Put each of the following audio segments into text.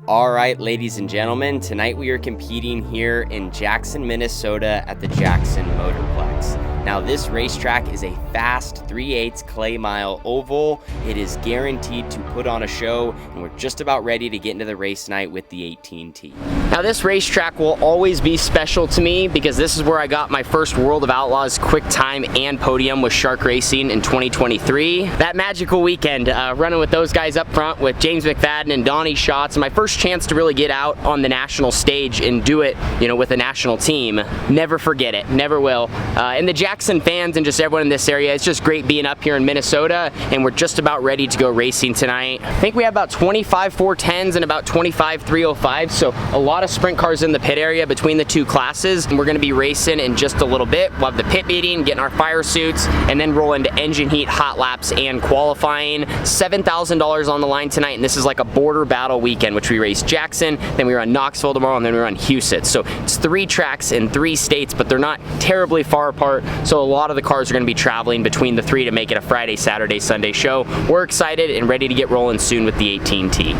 All right, ladies and gentlemen, tonight we are competing here in Jackson, Minnesota at the Jackson Motorplex. Now, this racetrack is a fast 3/8 clay mile oval. It is guaranteed to put on a show, and we're just about ready to get into the race night with the 18T. Now, this racetrack will always be special to me because this is where I got my first World of Outlaws quick time and podium with Shark Racing in 2023. That magical weekend, running with those guys up front with James McFadden and Donnie Schatz, my first chance to really get out on the national stage and do it, with a national team. Never forget it, never will. And the Jackson fans and just everyone in this area, it's just great being up here in Minnesota, and we're just about ready to go racing tonight. I think we have about 25 410s and about 25 305s, so a lot of sprint cars in the pit area between the two classes, and we're going to be racing in just a little bit. We'll have the pit meeting, getting our fire suits, and then roll into engine heat, hot laps, and qualifying. $7,000 on the line tonight, and this is like a border battle weekend, which we race Jackson, then we run Knoxville tomorrow, and then we run Huset. So it's 3 tracks in 3 states, but they're not terribly far apart, so a lot of the cars are going to be traveling between the 3 to make it a Friday, Saturday, Sunday show. We're excited and ready to get rolling soon with the 18T.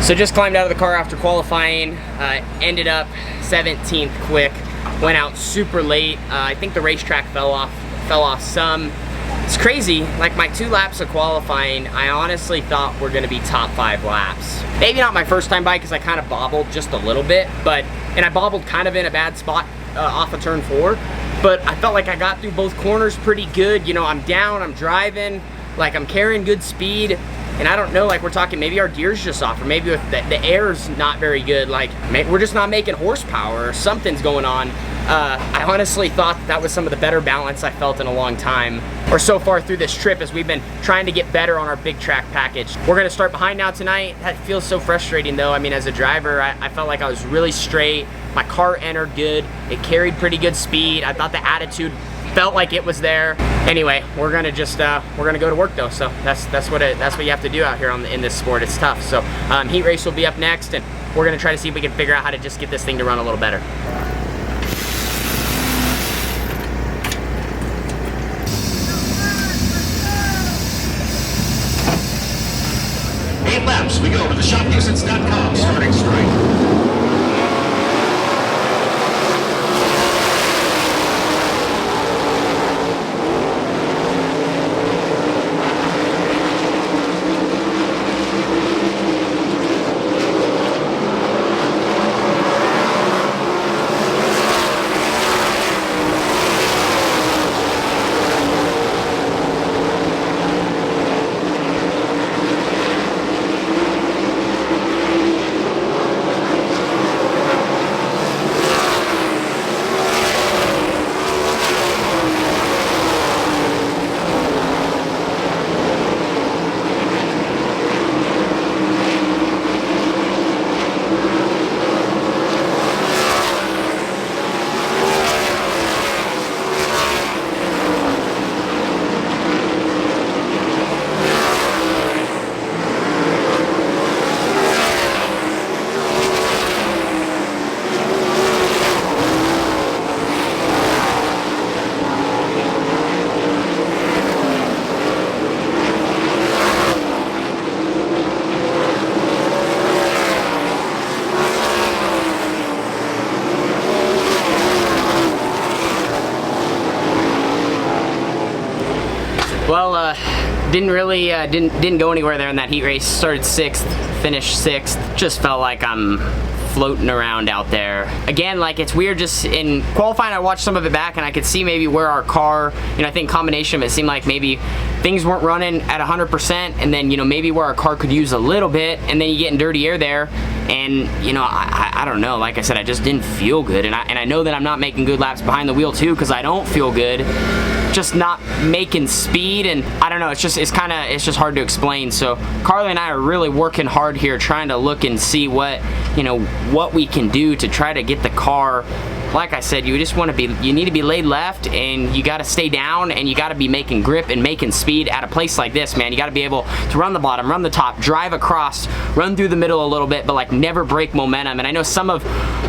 So just climbed out of the car after qualifying, ended up 17th quick, went out super late. I think the racetrack fell off some. It's crazy, like my 2 laps of qualifying, I honestly thought were gonna be top 5 laps. Maybe not my first time by because I kind of bobbled just a little bit, and I bobbled kind of in a bad spot off of turn 4, but I felt like I got through both corners pretty good. I'm down, I'm driving, like I'm carrying good speed. And I don't know, like we're talking maybe our gear's just off, or maybe the air's not very good, like we're just not making horsepower or something's going on. I honestly thought that was some of the better balance I felt in a long time, or so far through this trip, as we've been trying to get better on our big track package. We're gonna start behind now tonight. That feels so frustrating though. I mean, as a driver, I felt like I was really straight. My car entered good. It carried pretty good speed. I thought the attitude felt like it was there. Anyway, we're gonna go to work though. So that's what you have to do out here in this sport. It's tough. So heat race will be up next, and we're gonna try to see if we can figure out how to just get this thing to run a little better. Laps, we go to the shopusits.com starting straight. Well, didn't go anywhere there in that heat race. Started 6th, finished 6th. Just felt like I'm floating around out there. Again, like, it's weird, just in qualifying I watched some of it back and I could see maybe where our car, you know, I think combination of it seemed like maybe things weren't running at 100%, and then, you know, maybe where our car could use a little bit, and then you get in dirty air there, and, you know, I don't know, like I said, I just didn't feel good, and I know that I'm not making good laps behind the wheel too, because I don't feel good, just not making speed, and I don't know, it's just hard to explain. So Carly and I are really working hard here, trying to look and see what, you know, what we can do to try to get the car. Like I said, you just want to be, you need to be laid left, and you got to stay down, and you got to be making grip and making speed at a place like this, man. You got to be able to run the bottom, run the top, drive across, run through the middle a little bit, but like never break momentum. And I know some of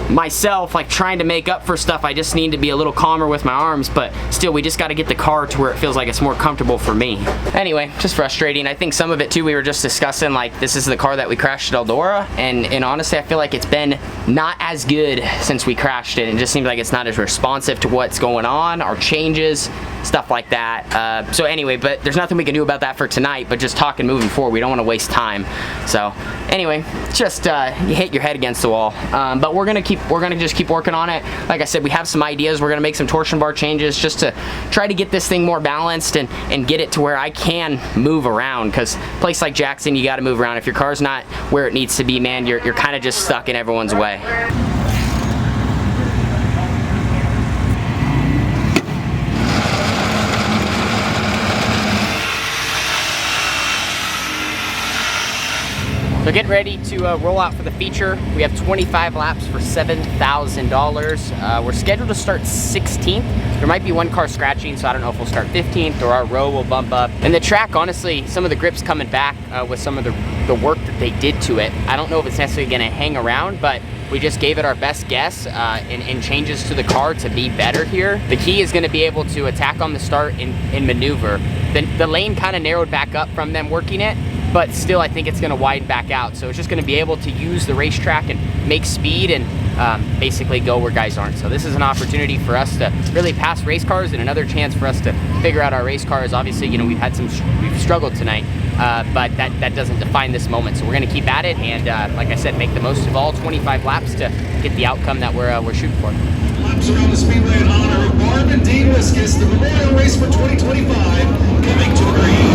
myself, like trying to make up for stuff, I just need to be a little calmer with my arms, but still, we just got to get the car to where it feels like it's more comfortable for me. Anyway, just frustrating. I think some of it too, we were just discussing, like, this is the car that we crashed at Eldora, and honestly, I feel like it's been not as good since we crashed it, and just seems like it's not as responsive to what's going on, our changes, stuff like that. So anyway, but there's nothing we can do about that for tonight, but just talking moving forward, we don't want to waste time. So anyway, just you hit your head against the wall, but we're gonna just keep working on it. Like I said, we have some ideas. We're gonna make some torsion bar changes just to try to get this thing more balanced and get it to where I can move around, because a place like Jackson, you got to move around. If your car's not where it needs to be, man, you're kind of just stuck in everyone's way. So getting ready to roll out for the feature. We have 25 laps for $7,000. We're scheduled to start 16th. There might be one car scratching, so I don't know if we'll start 15th or our row will bump up. And the track, honestly, some of the grip's coming back with some of the work that they did to it. I don't know if it's necessarily gonna hang around, but we just gave it our best guess in changes to the car to be better here. The key is gonna be able to attack on the start and maneuver. The lane kind of narrowed back up from them working it, but still I think it's gonna widen back out. So it's just gonna be able to use the racetrack and make speed and basically go where guys aren't. So this is an opportunity for us to really pass race cars, and another chance for us to figure out our race cars. Obviously, you know, we've struggled tonight, but that doesn't define this moment. So we're gonna keep at it, and like I said, make the most of all 25 laps to get the outcome that we're shooting for. Laps around the speedway in honor of Barb and Dean Wiskus, the Memorial Race for 2025, coming to green.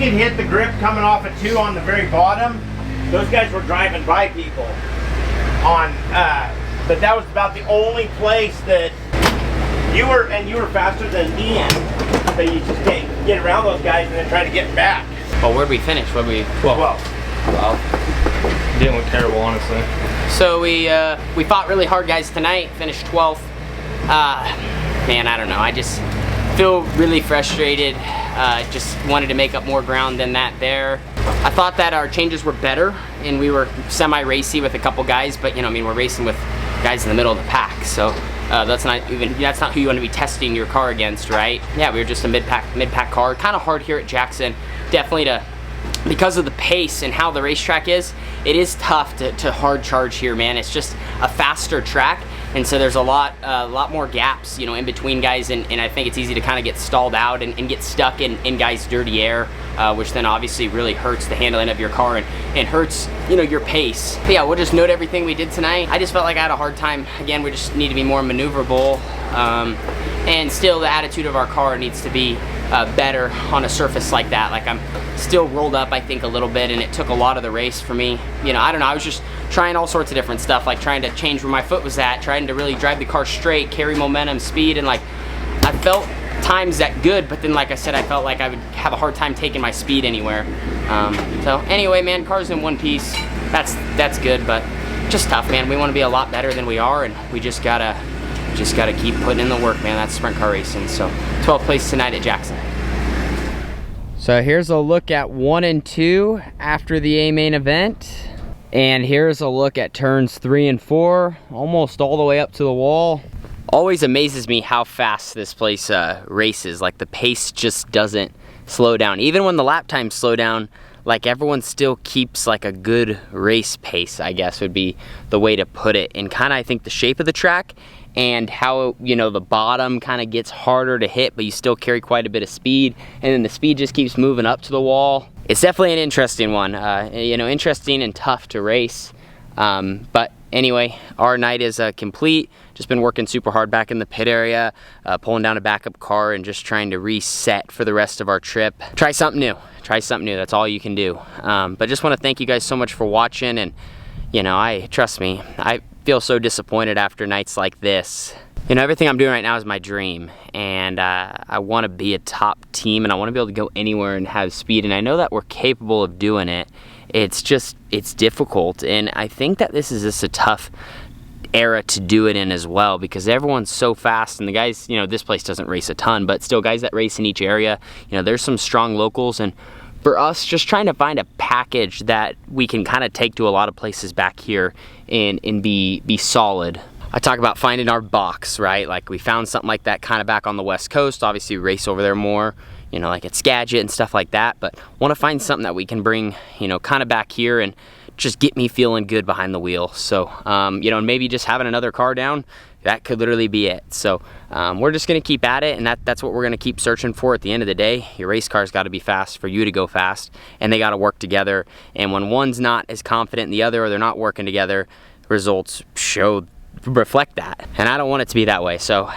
could hit the grip coming off a 2 on the very bottom. Those guys were driving by people on, but that was about the only place that you were faster than Ian, but you just can't get around those guys and then try to get back. Well, where'd we finish? What'd we? 12. Didn't look terrible, honestly. So we fought really hard, guys, tonight. Finished 12th. Man, I don't know. I just feel really frustrated. Just wanted to make up more ground than that there. I thought that our changes were better, and we were semi-racy with a couple guys, but you know, I mean, we're racing with guys in the middle of the pack, so that's not who you want to be testing your car against, right? Yeah, we were just a mid-pack car. Kind of hard here at Jackson, definitely because of the pace and how the racetrack is. It is tough to hard charge here, man. It's just a faster track, and so there's a lot more gaps, you know, in between guys, and I think it's easy to kind of get stalled out and get stuck in guys' dirty air, which then obviously really hurts the handling of your car and hurts, you know, your pace. But yeah, we'll just note everything we did tonight. I just felt like I had a hard time. Again, we just need to be more maneuverable, and still the attitude of our car needs to be better on a surface like that. Like, I'm still rolled up, I think, a little bit, and it took a lot of the race for me. You know, I don't know, I was just trying all sorts of different stuff, like trying to change where my foot was at, trying to really drive the car straight, carry momentum, speed, and like, I felt times that good, but then like I said, I felt like I would have a hard time taking my speed anywhere. So anyway, man, car's in one piece. That's good, but just tough, man. We want to be a lot better than we are, and we just gotta keep putting in the work, man. That's sprint car racing. So 12th place tonight at Jackson. So here's a look at 1 and 2 after the A main event. And here's a look at turns 3 and 4, almost all the way up to the wall. Always amazes me how fast this place races. Like, the pace just doesn't slow down. Even when the lap times slow down, like, everyone still keeps like a good race pace, I guess would be the way to put it. And kind of, I think, the shape of the track and how, you know, the bottom kind of gets harder to hit, but you still carry quite a bit of speed, and then the speed just keeps moving up to the wall. It's definitely an interesting one, you know, interesting and tough to race. But anyway, our night is complete. Just been working super hard back in the pit area, pulling down a backup car and just trying to reset for the rest of our trip. Try something new, that's all you can do. But just want to thank you guys so much for watching, and you know, trust me, I feel so disappointed after nights like this. You know, everything I'm doing right now is my dream, and I want to be a top team, and I want to be able to go anywhere and have speed, and I know that we're capable of doing it. It's difficult, and I think that this is just a tough era to do it in as well, because everyone's so fast, and the guys, you know, this place doesn't race a ton, but still guys that race in each area, you know, there's some strong locals, and for us, just trying to find a package that we can kind of take to a lot of places back here and be solid. I talk about finding our box, right? Like, we found something like that kind of back on the West Coast. Obviously, we race over there more, you know, like at Skagit and stuff like that, but want to find something that we can bring, you know, kind of back here and just get me feeling good behind the wheel. So, you know, and maybe just having another car down, that could literally be it. So we're just going to keep at it, and that's what we're going to keep searching for. At the end of the day, your race car's got to be fast for you to go fast, and they got to work together. And when one's not as confident in the other, or they're not working together, results reflect that. And I don't want it to be that way. So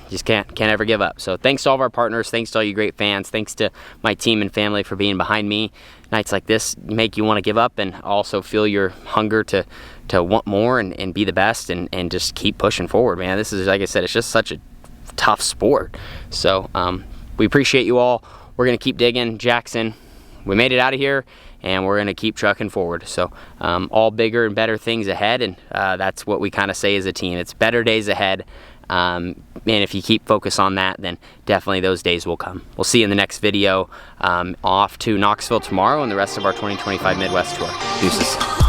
just can't ever give up. So thanks to all of our partners, thanks to all you great fans, thanks to my team and family for being behind me. Nights like this make you want to give up, and also feel your hunger to want more and be the best, and just keep pushing forward, man. This is, like I said, it's just such a tough sport. So we appreciate you all. We're gonna keep digging. Jackson, we made it out of here, and we're gonna keep trucking forward. So all bigger and better things ahead, and that's what we kind of say as a team. It's better days ahead. And if you keep focus on that, then definitely those days will come. We'll see you in the next video. Off to Knoxville tomorrow and the rest of our 2025 Midwest Tour. Deuces.